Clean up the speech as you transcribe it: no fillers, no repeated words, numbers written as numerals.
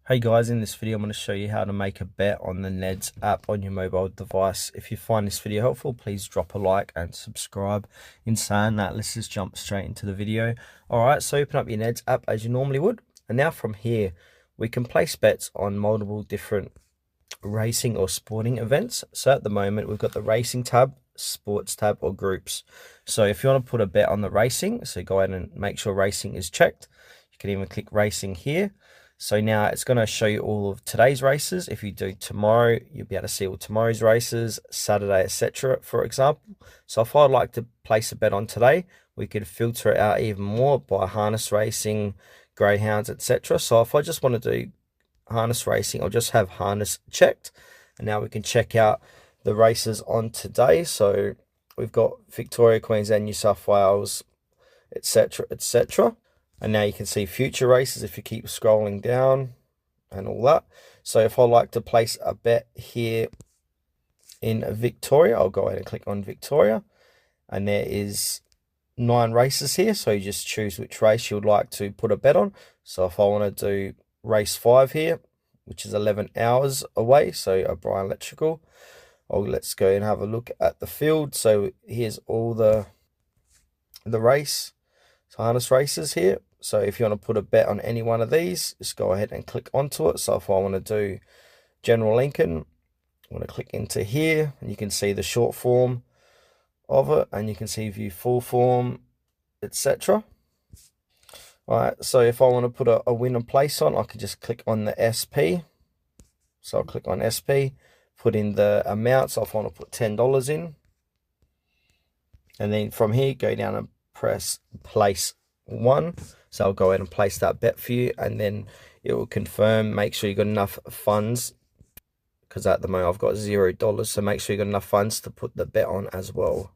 Hey guys, in this video I'm going to show you how to make a bet on the Neds app on your mobile device. If you find this video helpful, please drop a like and subscribe. In saying that, let's just jump straight into the video. Alright, so open up your Neds app as you normally would. And now from here, we can place bets on multiple different racing or sporting events. So at the moment, we've got the racing tab, sports tab, or groups. So if you want to put a bet on the racing, so go ahead and make sure racing is checked. You can even click racing here. So now it's going to show you all of today's races. If you do tomorrow, you'll be able to see all tomorrow's races, Saturday, etc., for example. So if I'd like to place a bet on today, we could filter it out even more by harness racing, greyhounds, etc. So if I just want to do harness racing, I'll just have harness checked. And now we can check out the races on today. So we've got Victoria, Queensland, New South Wales, etc., etc. And now you can see future races if you keep scrolling down and all that. So if I like to place a bet here in Victoria, I'll go ahead and click on Victoria. And there is 9 races here. So you just choose which race you would like to put a bet on. So if I want to do race 5 here, which is 11 hours away, so O'Brien Electrical. Let's go and have a look at the field. So here's all the race, harness races here. So if you want to put a bet on any one of these, just go ahead and click onto it. So if I want to do General Lincoln, I'm going to click into here, and you can see the short form of it, and you can see view full form, etc. All right, so if I want to put a win and place on, I can just click on the SP. So I'll click on SP, put in the amount. So if I want to put $10 in, and then from here, go down and press place 1. So I'll go ahead and place that bet for you, and then it will confirm. Make sure you got enough funds, because at the moment I've got $0. So make sure you got enough funds to put the bet on as well.